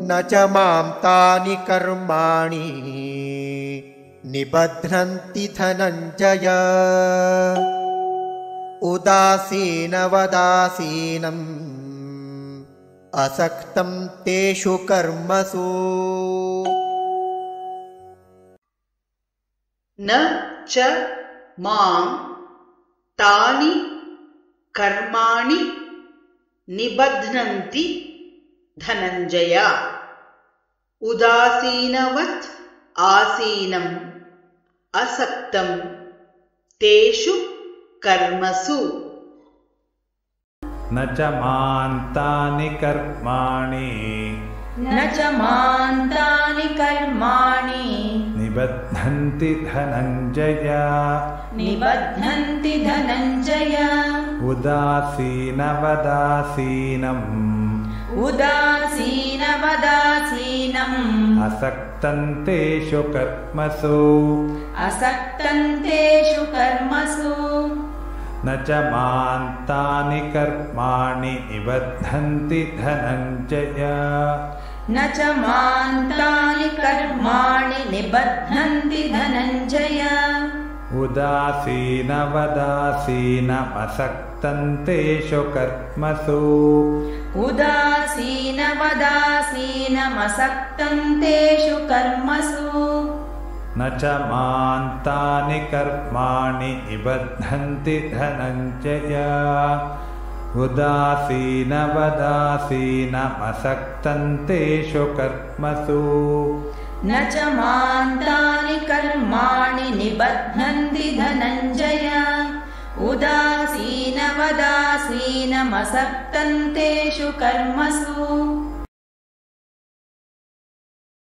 न च मां तानि कर्माणि निबध्नन्ति धनञ्जय उदासीनवदासीनम् असक्तं तेषु कर्मसु। न च मां तानि कर्माणि निबध्नन्ति धनञ्जय उदासीनवत् आसीनम् असक्तं तेषु कर्मसु। न च मां तानि कर्माणि निबध्नन्ति धनञ्जय उदासीनवदासीनम् असक्तं तेषु कर्मसु। न च मां तानि कर्माणि निबध्नन्ति धनञ्जय उदासीनवदासीनमसक्तं तेषु कर्मसु। न च मां तानि कर्माणि निबध्नन्ति धनञ्जय उदासीनवदासीनमसक्तं तेषु कर्मसु। न च मां तानि कर्माणि निबध्नन्ति धनञ्जय उदासीनवदासीनमसक्तं तेषु कर्मसु।